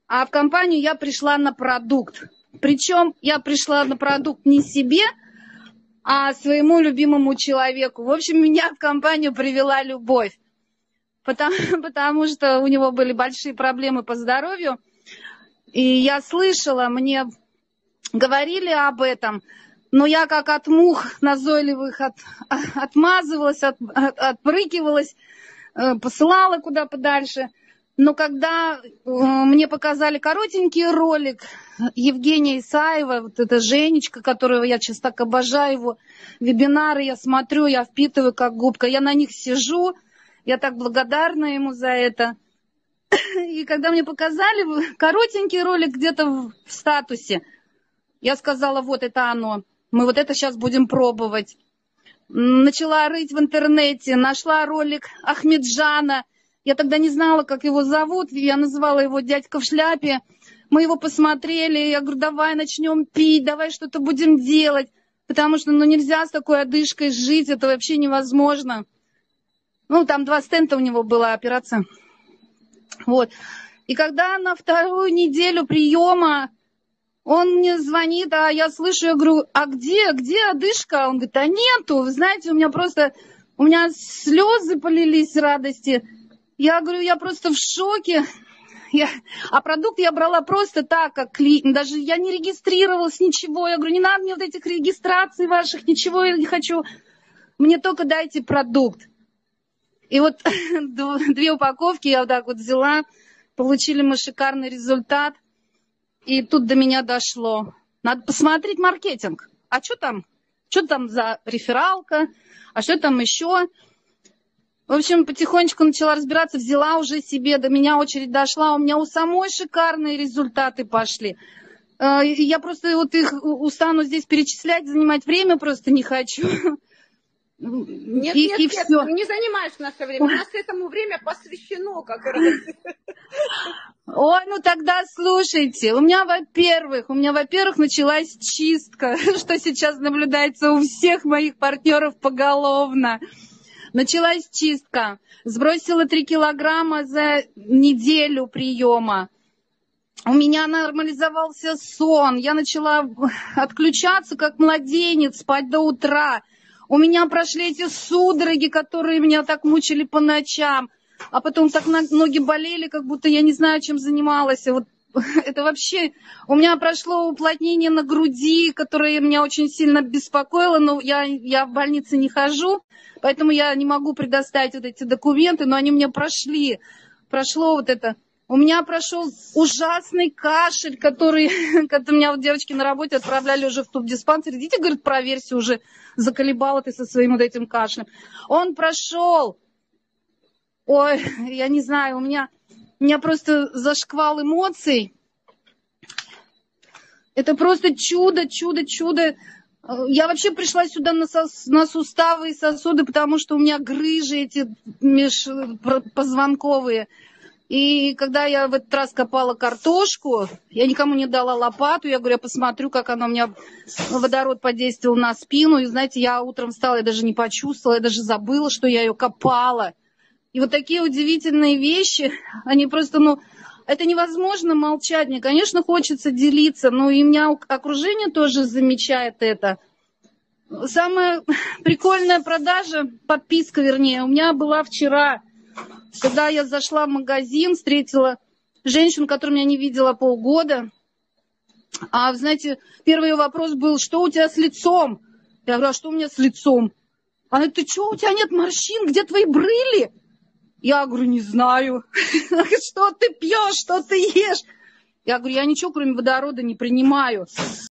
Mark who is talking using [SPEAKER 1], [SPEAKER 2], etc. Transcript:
[SPEAKER 1] А в компанию я пришла на продукт. Причем я пришла на продукт не себе, а своему любимому человеку. В общем, меня в компанию привела любовь. Потому что у него были большие проблемы по здоровью. И я слышала, мне говорили об этом, но я как от мух назойливых отмазывалась, отпрыгивалась, посылала куда подальше. Но когда мне показали коротенький ролик Евгения Исаева, вот эта Женечка, которого я сейчас так обожаю, его вебинары, я смотрю, я впитываю как губка, я на них сижу, я так благодарна ему за это. И когда мне показали коротенький ролик где-то в статусе, я сказала, вот это оно, мы вот это сейчас будем пробовать. Начала рыть в интернете, нашла ролик Ахмеджана. Я тогда не знала, как его зовут, я называла его дядька в шляпе. Мы его посмотрели, я говорю, давай начнем пить, давай что-то будем делать. Потому что нельзя с такой одышкой жить, это вообще невозможно. Там 2 стента у него была операция. Вот. И когда на 2-ю неделю приема он мне звонит, а я слышу, я говорю, а где одышка? Он говорит, а нету, вы знаете, у меня слезы полились с радости. Я говорю, я просто в шоке. А продукт я брала просто так, как клиент. Даже я не регистрировалась, ничего. Я говорю, не надо мне вот этих регистраций ваших, ничего я не хочу. Мне только дайте продукт. И вот 2 упаковки я вот так вот взяла. Получили мы шикарный результат. И тут до меня дошло. Надо посмотреть маркетинг. А что там? Что там за рефералка? А что там еще? В общем, потихонечку начала разбираться, взяла уже себе, до меня очередь дошла, у меня у самой шикарные результаты пошли. Я просто вот их устану здесь перечислять, занимать время просто не хочу.
[SPEAKER 2] Нет, все. Не занимаешь наше время, у нас этому время посвящено как раз.
[SPEAKER 1] Ой, тогда слушайте, у меня, во-первых, началась чистка, что сейчас наблюдается у всех моих партнеров поголовно. Началась чистка, сбросила 3 килограмма за неделю приема. У меня нормализовался сон, я начала отключаться, как младенец, спать до утра. У меня прошли эти судороги, которые меня так мучили по ночам. А потом так ноги болели, как будто я не знаю, чем занималась. Вот это вообще... У меня прошло уплотнение на груди, которое меня очень сильно беспокоило, но я в больнице не хожу, поэтому я не могу предоставить вот эти документы, но они мне прошли. Прошло вот это... У меня прошел ужасный кашель, который... Когда меня вот девочки на работе отправляли уже в тубдиспансер. Идите, говорит, проверься уже, заколебала ты со своим вот этим кашлем. Он прошел... Ой, я не знаю, у меня просто зашквал эмоций. Это просто чудо. Я вообще пришла сюда на суставы и сосуды, потому что у меня грыжи эти межпозвонковые. И когда я в этот раз копала картошку, я никому не дала лопату, я говорю, я посмотрю, как она у меня, водород подействовал на спину. И знаете, я утром встала, я даже не почувствовала, я даже забыла, что я ее копала. И вот такие удивительные вещи, они просто, это невозможно молчать. Мне, конечно, хочется делиться, но и у меня окружение тоже замечает это. Самая прикольная продажа, подписка вернее, у меня была вчера, когда я зашла в магазин, встретила женщину, которую я не видела полгода. А, знаете, первый ее вопрос был, что у тебя с лицом? Я говорю, а что у меня с лицом? Она говорит, ты что, у тебя нет морщин, где твои брыли? Я говорю, не знаю. Что ты пьешь, что ты ешь? Я говорю, я ничего, кроме водорода, не принимаю.